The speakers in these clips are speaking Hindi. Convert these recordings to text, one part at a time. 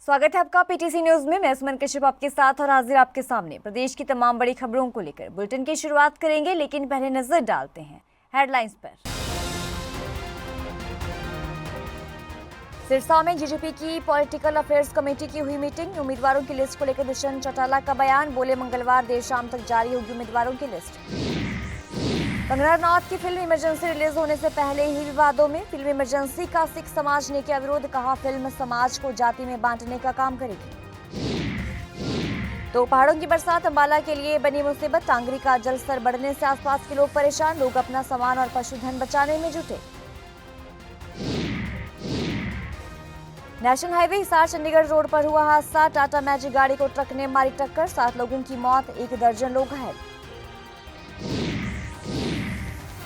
स्वागत है आपका पीटीसी न्यूज में। मैं सुमन कश्यप आपके साथ और हाजिर आपके सामने प्रदेश की तमाम बड़ी खबरों को लेकर बुलेटिन की शुरुआत करेंगे, लेकिन पहले नजर डालते हैं हेडलाइंस पर। सिरसा में जीजेपी की पॉलिटिकल अफेयर्स कमेटी की हुई मीटिंग। उम्मीदवारों की लिस्ट को लेकर दुष्यंत चौटाला का बयान, बोले मंगलवार देर शाम तक जारी होगी उम्मीदवारों की लिस्ट। कंगना रनौत की फिल्म इमरजेंसी रिलीज होने से पहले ही विवादों में। फिल्म इमरजेंसी का सिख समाज ने किया विरोध, कहा फिल्म समाज को जाति में बांटने का काम करेगी। तो पहाड़ों की बरसात, अंबाला के लिए बनी मुसीबत। टांगरी का जलस्तर बढ़ने से आसपास के लोग परेशान, लोग अपना सामान और पशुधन बचाने में जुटे। National highway Hisar Chandigarh road पर हुआ हादसा, टाटा मैजिक गाड़ी को ट्रक ने मारी टक्कर, 7 लोगों की मौत, 1 दर्जन लोग घायल।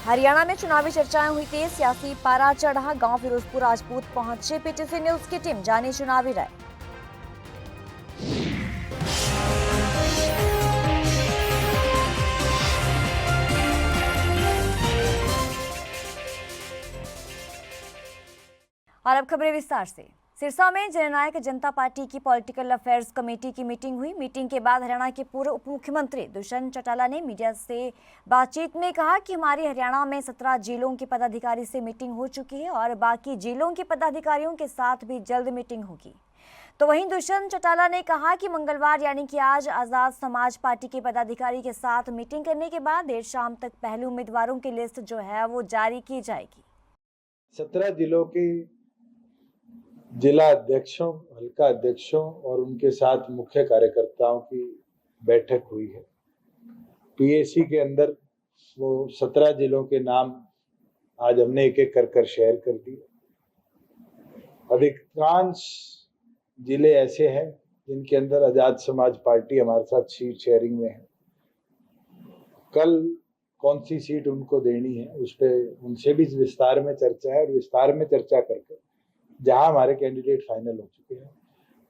हरियाणा में चुनावी चर्चाएं हुई तेज, सियासी पारा चढ़ा, गांव फिरोजपुर राजपूत पहुंचे पीटीसी न्यूज की टीम, जानी चुनावी राय। और अब खबरें विस्तार से। सिरसा में जननायक जनता पार्टी की पॉलिटिकल अफेयर्स कमेटी की मीटिंग हुई। मीटिंग के बाद हरियाणा के पूर्व उप मुख्यमंत्री दुष्यंत चौटाला ने मीडिया से बातचीत में कहा कि हमारी हरियाणा में 17 जिलों के पदाधिकारी से मीटिंग हो चुकी है और बाकी जिलों के पदाधिकारियों के साथ भी जल्द मीटिंग होगी। तो वहीं दुष्यंत चौटाला ने कहा कि मंगलवार यानी कि आज आजाद समाज पार्टी के पदाधिकारी के साथ मीटिंग करने के बाद देर शाम तक पहले उम्मीदवारों की लिस्ट जो है वो जारी की जाएगी। 17 जिलों के जिला अध्यक्षों, हल्का अध्यक्षों और उनके साथ मुख्य कार्यकर्ताओं की बैठक हुई है। पीएसी के अंदर वो 17 जिलों के नाम आज हमने एक एक कर शेयर कर दिए। अधिकांश जिले ऐसे हैं जिनके अंदर आजाद समाज पार्टी हमारे साथ सीट शेयरिंग में है। कल कौन सी सीट उनको देनी है उस पर उनसे भी विस्तार में चर्चा है और विस्तार में चर्चा करके जहां हमारे कैंडिडेट फाइनल हो चुके हैं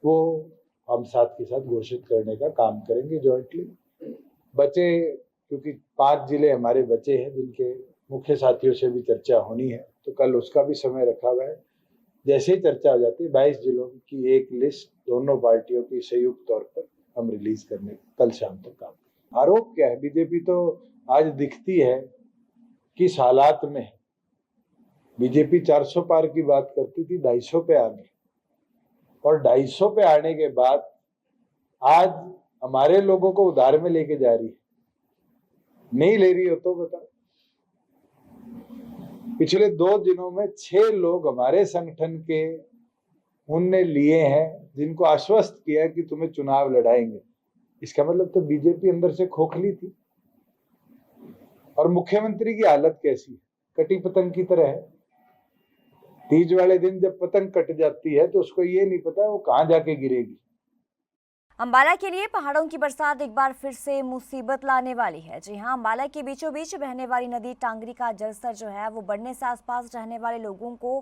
वो हम साथ के साथ घोषित करने का काम करेंगे जॉइंटली। बचे क्योंकि 5 जिले हमारे बचे हैं जिनके मुख्य साथियों से भी चर्चा होनी है, तो कल उसका भी समय रखा हुआ है। जैसे ही चर्चा हो जाती है 22 जिलों की एक लिस्ट दोनों पार्टियों की संयुक्त तौर पर हम रिलीज करने कल शाम तक काम। आरोप क्या है? बीजेपी तो आज दिखती है किस हालात में है। बीजेपी 400 पार की बात करती थी, 250 पे आ गई और 250 पे आने के बाद आज हमारे लोगों को उधार में लेके जा रही है। नहीं ले रही हो तो बताओ। पिछले 2 दिनों में 6 लोग हमारे संगठन के उनने लिए हैं जिनको आश्वस्त किया कि तुम्हें चुनाव लड़ाएंगे। इसका मतलब तो बीजेपी अंदर से खोखली थी। और मुख्यमंत्री की हालत कैसी है? कटी पतंग की तरह है। तीज वाले दिन जब पतंग कट जाती है तो उसको ये नहीं पता वो कहां जाके गिरेगी। अंबाला के लिए पहाड़ों की बरसात एक बार फिर से मुसीबत लाने वाली है। जी हां, अंबाला के बीचों बीच बहने वाली नदी टांगरी का जलस्तर जो है वो बढ़ने से आसपास रहने वाले लोगों को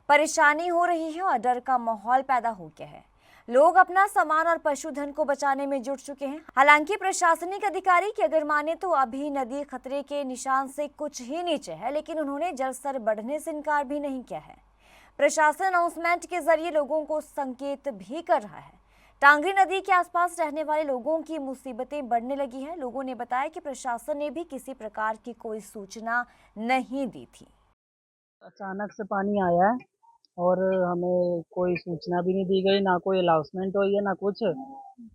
परेशानी हो रही है और डर का माहौल पैदा हो गया है। लोग अपना सामान और पशुधन को बचाने में जुट चुके हैं। हालांकि प्रशासनिक अधिकारी की अगर माने तो अभी नदी खतरे के निशान से कुछ ही नीचे है, लेकिन उन्होंने जलस्तर बढ़ने से इनकार भी नहीं किया है। प्रशासन अनाउंसमेंट के जरिए लोगों को संकेत भी कर रहा है। टांगरी नदी के आसपास रहने वाले लोगों की मुसीबतें बढ़ने लगी है। लोगों ने बताया कि प्रशासन ने भी किसी प्रकार की कोई सूचना नहीं दी थी। अचानक से पानी आया है और हमें कोई सूचना भी नहीं दी गई, ना कोई अनाउंसमेंट हुई है ना कुछ,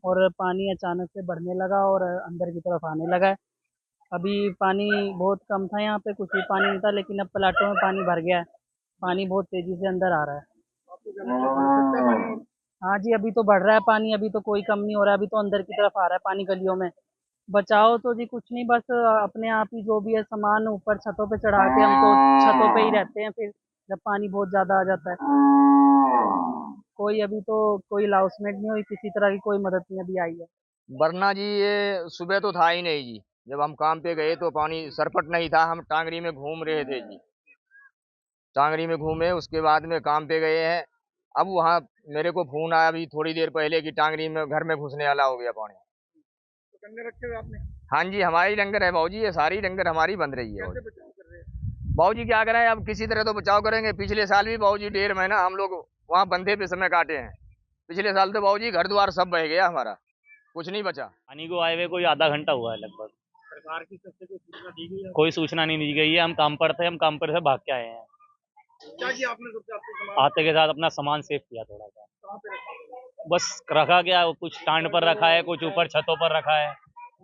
और पानी अचानक से बढ़ने लगा और अंदर की तरफ आने लगा है। अभी पानी बहुत कम था, यहाँ पे कुछ भी पानी नहीं था, लेकिन अब प्लाटों में पानी भर गया है। पानी बहुत तेजी से अंदर आ रहा है। हाँ जी, अभी तो बढ़ रहा है पानी, अभी तो कोई कम नहीं हो रहा है, अभी तो अंदर की तरफ आ रहा है पानी गलियों में। बचाओ तो जी कुछ नहीं, बस अपने आप ही जो भी है सामान ऊपर छतों पे चढ़ा के हम तो छतों पे ही रहते हैं। फिर जब पानी बहुत ज्यादा आ जाता है कोई अभी तो कोई अनाउंसमेंट नहीं हुई, किसी तरह की कोई मदद नहीं अभी आई है। वरना जी ये सुबह तो था ही नहीं जी। जब हम काम पे गए तो पानी सरपट नहीं था। हम टांगरी में घूम रहे थे जी, टांगरी में घूमे, उसके बाद में काम पे गए हैं। अब वहाँ मेरे को फोन आया अभी थोड़ी देर पहले कि टांगरी में घर में घुसने वाला हो गया पानी। तो डंगर रखे हुए आपने? हाँ जी, हमारी डंगर है भाजी, ये सारी डंगर हमारी बंध रही है। भाजी क्या करें, अब किसी तरह तो बचाव करेंगे। पिछले साल भी भाजी 1.5 महीना हम लोग वहाँ बंधे पे समय काटे हैं। पिछले साल तो बाबूजी घर द्वार सब बह गया हमारा, कुछ नहीं बचा। पानी को आए हुए कोई आधा घंटा हुआ है लगभग। सरकार की तरफ से कोई सूचना दी गई है? कोई सूचना नहीं दी गई है। हम काम पर थे, हम काम पर से भाग के आए हैं। क्या किया आपने सबसे आपके सामान आते के साथ अपना सामान सेव किया थोड़ा सा। कहाँ पे रखा? बस रखा गया, कुछ स्टैंड पर रखा है, कुछ ऊपर छतों पर रखा है,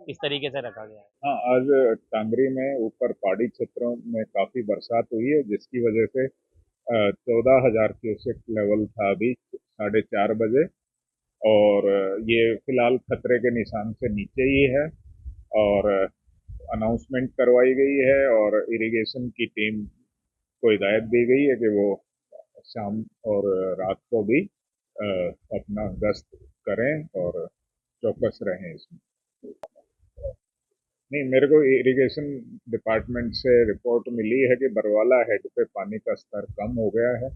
इस तरीके से रखा गया है। हाँ, आज टांगरी में ऊपर पहाड़ी क्षेत्रों में काफी बरसात हुई है, जिसकी वजह से 14,000 क्यूसेक लेवल था अभी 4:30 बजे, और ये फिलहाल खतरे के निशान से नीचे ही है, और अनाउंसमेंट करवाई गई है और इरिगेशन की टीम को हिदायत दी गई है कि वो शाम और रात को भी अपना गश्त करें और चौकस रहें इसमें। नहीं, मेरे को इरिगेशन डिपार्टमेंट से रिपोर्ट मिली है कि बरवाला हेड पे पानी का स्तर कम हो गया है,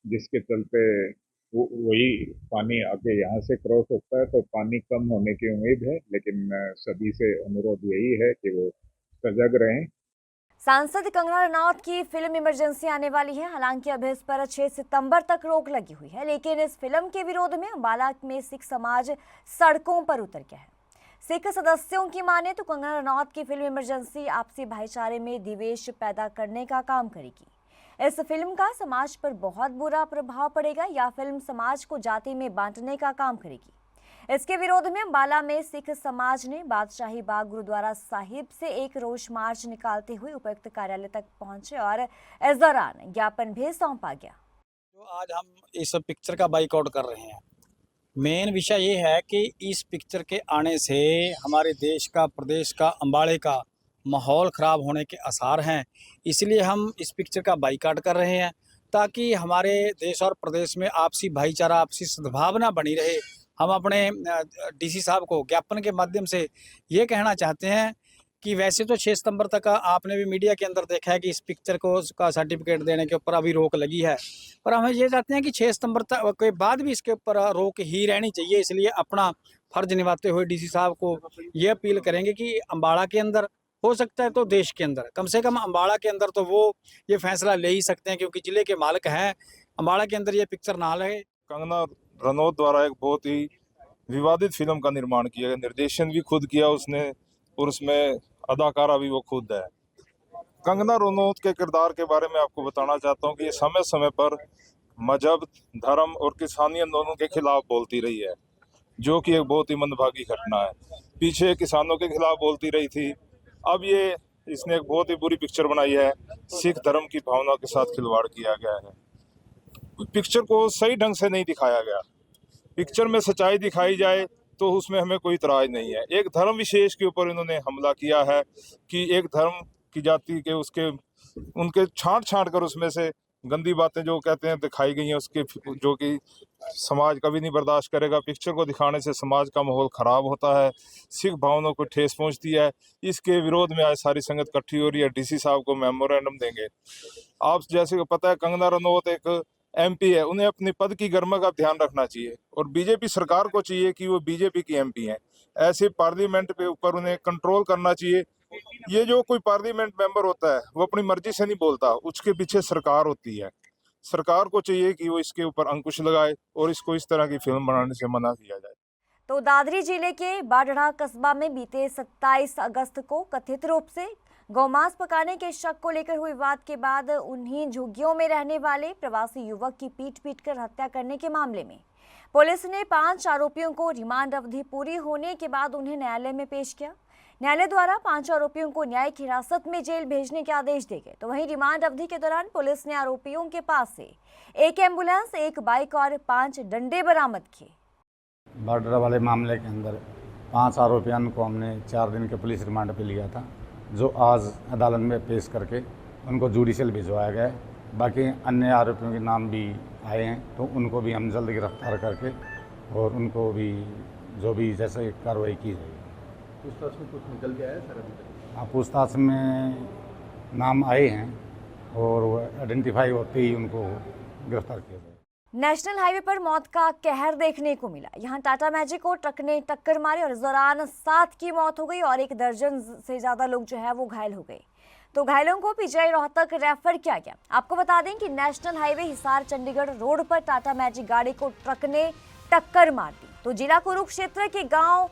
जिसके चलते वही पानी आगे यहाँ से क्रॉस होता है, तो पानी कम होने की उम्मीद है, लेकिन सभी से अनुरोध यही है कि वो सजग रहें। सांसद कंगना रनौत की फिल्म इमरजेंसी आने वाली है। हालांकि अभी इस पर 6 सितंबर तक रोक लगी हुई है, लेकिन इस फिल्म के विरोध में अम्बाला में सिख समाज सड़कों पर उतर गया है। सिख सदस्यों की माने तो कंगना रनौत की फिल्म इमरजेंसी आपसी भाईचारे में द्वेष पैदा करने का काम करेगी। इस फिल्म का समाज पर बहुत बुरा प्रभाव पड़ेगा या फिल्म समाज को जाति में बांटने का काम करेगी। इसके विरोध में अम्बाला में सिख समाज ने बादशाही बाग गुरुद्वारा साहिब से एक रोष मार्च निकालते हुए उपायुक्त कार्यालय तक पहुंचे और इस दौरान ज्ञापन भी सौंपा गया। तो आज हम इस पिक्चर का बाइकआउट कर रहे हैं। मेन विषय ये है कि इस पिक्चर के आने से हमारे देश का, प्रदेश का, अम्बाड़े का माहौल ख़राब होने के आसार हैं। इसलिए हम इस पिक्चर का बाइकआउट कर रहे हैं, ताकि हमारे देश और प्रदेश में आपसी भाईचारा, आपसी सद्भावना बनी रहे। हम अपने डीसी साहब को ज्ञापन के माध्यम से ये कहना चाहते हैं कि वैसे तो 6 सितंबर तक आपने भी मीडिया के अंदर देखा है कि इस पिक्चर को का सर्टिफिकेट देने के ऊपर अभी रोक लगी है, पर हम ये चाहते हैं कि 6 सितंबर तक के बाद भी इसके ऊपर रोक ही रहनी चाहिए। इसलिए अपना फर्ज निभाते हुए डीसी साहब को ये अपील करेंगे कि अम्बाड़ा के अंदर, हो सकता है तो देश के अंदर, कम से कम अम्बाड़ा के अंदर तो वो ये फैसला ले ही सकते हैं, क्योंकि ज़िले के मालिक हैं। अम्बाड़ा के अंदर ये पिक्चर ना लगे। कंगना रनौत द्वारा एक बहुत ही विवादित फिल्म का निर्माण किया, निर्देशन भी खुद किया उसने, और उसमें अदाकारा भी वो खुद है। कंगना रनौत के किरदार के बारे में आपको बताना चाहता हूँ कि ये समय समय पर मजहब, धर्म और किसानी आंदोलन के खिलाफ बोलती रही है, जो कि एक बहुत ही मंदभागी घटना है। पीछे किसानों के खिलाफ बोलती रही थी, अब ये इसने एक बहुत ही बुरी पिक्चर बनाई है। सिख धर्म की भावना के साथ खिलवाड़ किया गया है। पिक्चर को सही ढंग से नहीं दिखाया गया। पिक्चर में सच्चाई दिखाई जाए तो उसमें हमें कोई इतराज नहीं है। एक धर्म विशेष के ऊपर इन्होंने हमला किया है कि एक धर्म की जाति के उनके छांट कर उसमें से गंदी बातें जो कहते हैं दिखाई गई हैं, उसके जो कि समाज कभी नहीं बर्दाश्त करेगा। पिक्चर को दिखाने से समाज का माहौल ख़राब होता है, सिख भावनाओं को ठेस पहुंचती है। इसके विरोध में आज सारी संगत इकट्ठी हो रही है। डीसी साहब को मेमोरेंडम देंगे। आप जैसे को पता है, कंगना रनौत एक एमपी है, उन्हें अपनी पद की गरिमा का ध्यान रखना चाहिए, और बीजेपी सरकार को चाहिए कि वो बीजेपी की एमपी हैं। ऐसे पार्लियामेंट के ऊपर उन्हें कंट्रोल करना चाहिए। ये जो कोई पार्लियामेंट मेंबर होता है वो अपनी मर्जी से नहीं बोलता, उसके पीछे सरकार होती है। सरकार को चाहिए कि वो इसके ऊपर अंकुश लगाए और इसको इस तरह की फिल्म बनाने से मना किया जाए। तो दादरी जिले के बाढ़ड़ा कस्बा में बीते 27 अगस्त को कथित रूप से गौमांस पकाने के शक को लेकर हुए विवाद के बाद उन्हीं झुग्गियों में रहने वाले प्रवासी युवक की पीट कर हत्या करने के मामले में पुलिस ने 5 आरोपियों को रिमांड अवधि पूरी होने के बाद उन्हें न्यायालय में पेश किया। न्यायालय द्वारा 5 आरोपियों को न्यायिक हिरासत में जेल भेजने के आदेश दिए गए। तो वहीं रिमांड अवधि के दौरान पुलिस ने आरोपियों के पास से एक एम्बुलेंस, एक बाइक और 5 डंडे बरामद किए। बाढ़ड़ा वाले मामले के अंदर 5 आरोपियों को हमने 4 दिन के पुलिस रिमांड पे लिया था, जो आज अदालत में पेश करके उनको जुडिशियल भिजवाया गया है। बाकी अन्य आरोपियों के नाम भी आए हैं, तो उनको भी हम जल्द गिरफ्तार करके और उनको भी जो भी जैसे कार्रवाई की जाएगी। पूछताछ में कुछ निकल के आया सर? अभी तक हाँ, पूछताछ में नाम आए हैं और आइडेंटिफाई होते ही उनको गिरफ्तार किया जाए। नेशनल हाईवे पर मौत का कहर देखने को मिला। यहां टाटा मैजिक को ट्रक ने टक्कर मारी और इस दौरान 7 की मौत हो गई और 1 दर्जन से ज्यादा लोग जो है वो घायल हो गए। तो घायलों को पीजीआई रोहतक रेफर किया गया। आपको बता दें कि national highway Hisar Chandigarh road पर टाटा मैजिक गाड़ी को ट्रक ने टक्कर मार दी। तो जिला कुरुक्षेत्र के गांव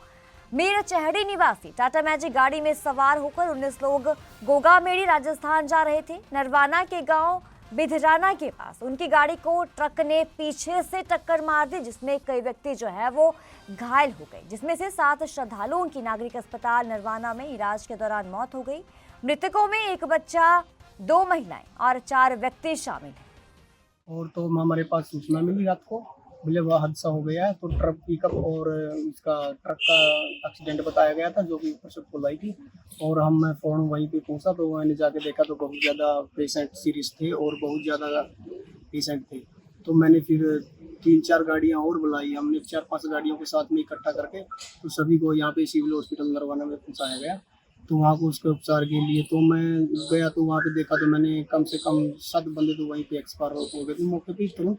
मीर चहड़ी निवासी टाटा मैजिक गाड़ी में सवार होकर 19 लोग गोगामेड़ी राजस्थान जा रहे थे। नरवाना के गांव बिधराना के पास उनकी गाड़ी को ट्रक ने पीछे से टक्कर मार दी, जिसमें कई व्यक्ति जो है वो घायल हो गए, जिसमें से 7 श्रद्धालुओं की नागरिक अस्पताल नरवाना में इलाज के दौरान मौत हो गई। मृतकों में 1 बच्चा, 2 महिलाएं और 4 व्यक्ति शामिल हैं। और तो हमारे पास सूचना मिली रात को, बोले वह हादसा हो गया है। तो ट्रक पिकअप और उसका ट्रक का एक्सीडेंट बताया गया था, जो कि ऊपर से पुल आई थी। और मैं फ़ौरन वहीं पे पहुंचा तो मैंने जाके देखा तो बहुत ज़्यादा पेशेंट सीरियस थे और बहुत ज़्यादा पेशेंट थे। तो मैंने फिर 3-4 गाड़ियां और बुलाई, हमने 4-5 गाड़ियों के साथ में इकट्ठा करके तो सभी को यहाँ पे सिविल हॉस्पिटल नरवाना में पहुँचाया गया। तो वहाँ को उसके उपचार के लिए तो मैं गया, तो वहाँ पे देखा तो मैंने कम से कम 7 बंदे तो वहीं पे एक्सपायर हो गए थे मौके पे तुरंत।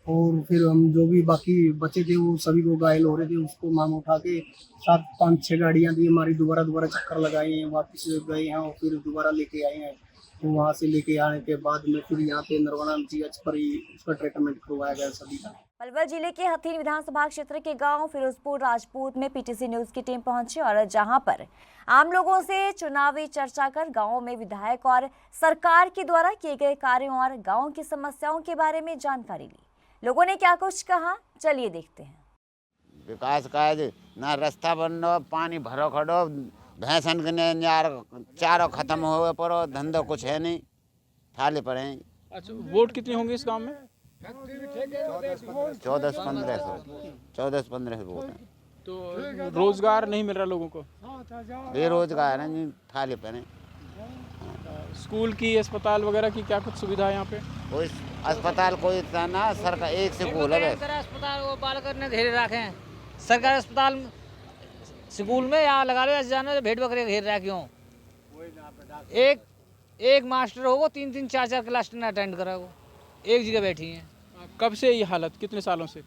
और फिर हम जो भी बाकी बचे थे वो सभी को घायल हो रहे थे, उसको मांग उठा के 7-5-6 गाड़ियाँ दी हमारी, दोबारा चक्कर लगाए हैं, वापस गए हैं और फिर दोबारा लेके आए हैं। तो वहाँ से लेके आने के बाद में फिर यहाँ पे नरवाना GH पर ही उसका ट्रीटमेंट करवाया गया सभी का। पलवल जिले के हथीन विधानसभा क्षेत्र के गांव फिरोजपुर राजपूत में पीटीसी न्यूज की टीम पहुंची और जहां पर आम लोगों से चुनावी चर्चा कर गांवों में विधायक और सरकार के द्वारा किए गए कार्यों और गांव की समस्याओं के बारे में जानकारी ली। लोगों ने क्या कुछ कहा, चलिए देखते हैं। विकास कार्य ना रास्ता बनो, पानी भरो खड़ो, भैंसन के यार चारों खत्म हो पड़ो, धंधो कुछ है नहीं, थाले पर हैं। अच्छा, वोट कितने होंगे इस गांव में? 1400-1500 वोट हैं। तो रोजगार नहीं मिल रहा लोगों को? बेरोजगार हैं जी, थाले पर हैं। स्कूल की, अस्पताल वगैरह की क्या कुछ सुविधा है यहाँ पे? कोई अस्पताल कोई ना, सरकार एक स्कूल है। अस्पताल वो बालकर ने घेरे रखे हैं, सरकारी अस्पताल स्कूल में यहाँ लगा लो, ऐसे जाना भेड़ बकरे घेर रखे क्यों? एक मास्टर हो वो 3-3, 4-4 क्लास अटेंड करा, वो एक जगह बैठी हैं। कब से ये हालत, कितने सालों से?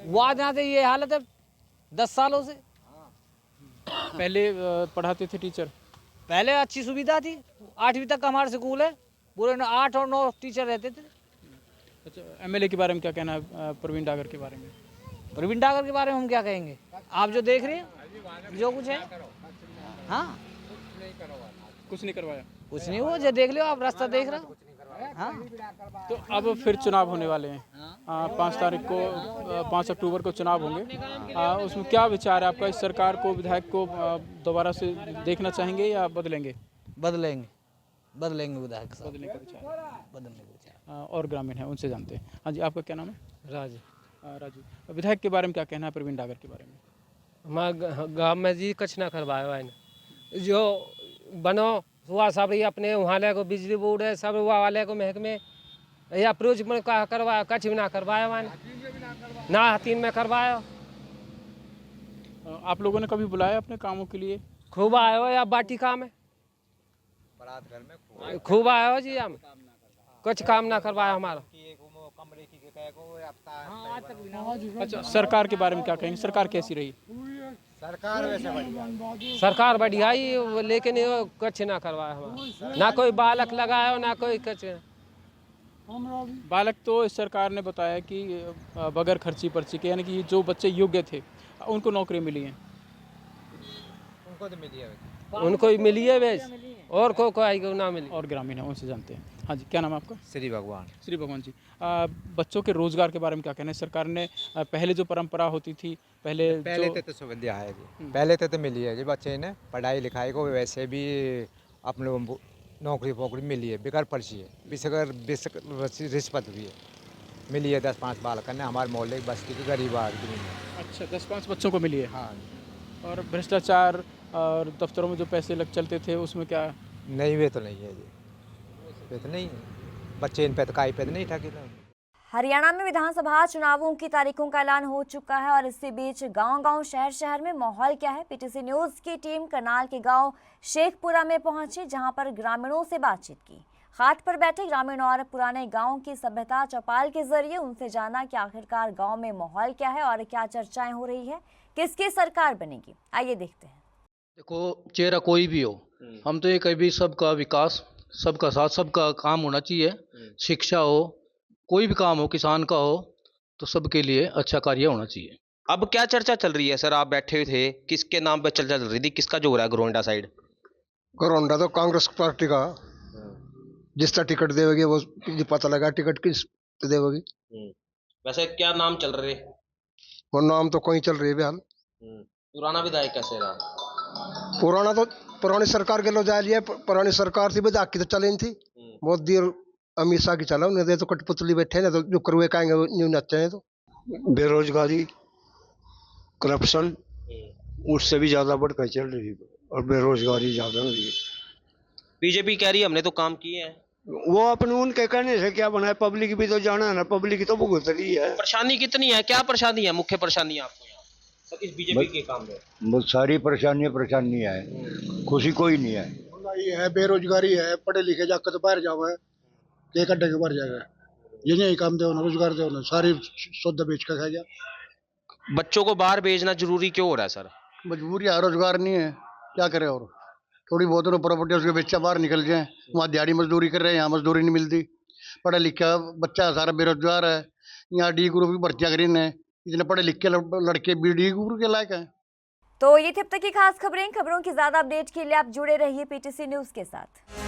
वाद यहाँ से ये हालत है 10 सालों से। पहले पढ़ाते थे टीचर? पहले अच्छी सुविधा थी, 8वीं तक का हमारा स्कूल है, पूरे 8 और 9 टीचर रहते थे। अच्छा, एमएलए के बारे में क्या कहना है, प्रवीण डागर के बारे में? प्रवीण डागर के बारे में हम क्या कहेंगे, आप जो देख रहे हैं जो कुछ है। हाँ, कुछ नहीं करवाया? कुछ नहीं हुआ, जो देख लो आप, रास्ता देख रहे हो। हाँ, तो अब फिर चुनाव होने वाले हैं, 5 अक्टूबर को चुनाव होंगे। उसमें क्या विचार है आपका, इस सरकार को, विधायक को दोबारा से देखना चाहेंगे या बदलेंगे? बदलेंगे विधायक साहब, बदलने का विचार? बदलने का विचार। और ग्रामीण है, उनसे जानते हैं। हाँ जी, आपका क्या नाम है? राजू। विधायक के बारे में क्या कहना है, प्रवीण डागर के बारे में? हमारे गाँव में जी कुछ ना करवाया है, जो बनो हुआ सब ही अपने वहाँ ले को बिजली बोर्ड है, सब हुआ वाले को महकमे या प्रोज में करवाया, कछ भी ना करवाया हुआ ना हतीन में करवाया। आप लोगों ने कभी बुलाया अपने कामों के लिए? खूब आए हो या बाटी काम है, खूब आए हो जी, हम कुछ काम ना करवाया हमारा। अच्छा, सरकार के बारे में क्या कहेंगे, सरकार कैसी रही? सरकार बढ़िया ही, लेकिन कुछ ना करवाया हमारा, ना कोई बालक लगाया ना कोई कुछ। बालक तो इस सरकार ने बताया कि बगैर खर्ची पर्ची के, यानी कि जो बच्चे योग्य थे उनको नौकरी मिली है। उनको ही मिली है बेस, और को ना मिली। और ग्रामीण है, उनसे जानते हैं। हाँ जी, क्या नाम है आपका? श्री भगवान जी। बच्चों के रोजगार के बारे में क्या कहना है? सरकार ने पहले जो परंपरा होती थी, पहले तो सुविधा है जी, पहले तो मिली है जी, बच्चे ने पढ़ाई लिखाई को वैसे भी अपने नौकरी मिली है, बेकार पर्ची है, रिश्वत भी है मिली है। 10-5 बालक ने हमारे मोहल्ले की बस्ती के गरीब आदमी। अच्छा, 10-5 बच्चों को मिली है। हाँ। और भ्रष्टाचार और दफ्तरों में जो पैसे चलते थे उसमें क्या? नहीं, वे तो नहीं है जी, वे तो नहीं है, बच्चे इन पे तो काई पे तो नहीं ठगे। हरियाणा में विधानसभा चुनावों की तारीखों का ऐलान हो चुका है और इसी बीच गांव-गांव, शहर-शहर में माहौल क्या है? पीटीसी न्यूज की टीम करनाल के गांव शेखपुरा में पहुंची, जहां पर ग्रामीणों से बातचीत की। घाट पर बैठे ग्रामीण और पुराने गांव की सभ्यता चौपाल के जरिए उनसे जाना कि आखिरकार गांव में माहौल क्या है और क्या चर्चाएं हो रही है, किसकी सरकार बनेगी। आइए देखते हैं। देखो, चेहरा कोई भी हो, हम तो ये कभी सबका विकास, सबका साथ, सबका काम होना चाहिए। शिक्षा हो, कोई भी काम हो, किसान का हो, तो सबके लिए अच्छा कार्य होना चाहिए। अब क्या चर्चा चल रही है सर? आप बैठे हुए थे, किसके नाम पे चर्चा चल रही थी? किसका जो हो रहा है गोरंडा साइड? गोरंडा तो कांग्रेस पार्टी का, जिसका टिकट देवेगी वो पता लगा टिकट किस पे देवेगी। वैसे क्या नाम चल रहे? वो नाम तो कोई चल रही है बेहाल। पुराना विधायक कैसे रहा? पुराना तो पुरानी सरकार के लो जा लिया, पुरानी सरकार थी विधायक की तो चलें थी, मोदी और अमित शाह की चला, उन्हें तो कठपुतली बैठे ना, तो जो करुए कहेंगे वो न्यू नच्चे हैं। तो बेरोजगारी, करप्शन उससे भी ज्यादा बढ़कर चल रही है और बेरोजगारी ज्यादा हो रही है। बीजेपी कह रही है हमने तो काम किए हैं। वो अपने उनके कहने से क्या बना है, पब्लिक भी तो जाना है ना, पब्लिक तो भुगत रही है। परेशानी कितनी है? क्या परेशानी है? मुख्य परेशानी आपको यहाँ सर इस बीजेपी के काम में? बहुत सारी परेशानी है, खुशी कोई नहीं है। ये है बेरोजगारी है, पढ़े लिखे जाकर तो बाहर जाओ है, एक अड्डे के बाहर जाएगा, ये नहीं काम दो ना, रोजगार दो ना, सारी सौदा बेच कर खा गया। बच्चों को बाहर भेजना जरूरी क्यों हो रहा है सर? मजबूरी है, रोजगार नहीं है, क्या करे। और थोड़ी बहुत प्रॉपर्टी उसके बच्चा बाहर निकल जाए, वहाँ दिहाड़ी मजदूरी कर रहे हैं, यहाँ मजदूरी नहीं मिलती। पढ़ा लिखा बच्चा सारा बेरोजगार है, यहाँ डी ग्रुप की भर्तियाँ करी है, इतने पढ़े लिखे लड़के भी डी ग्रुप के लायक हैं। तो ये थी अब तक की खास खबरों की ज्यादा अपडेट के लिए आप जुड़े रहिए पीटीसी न्यूज के साथ।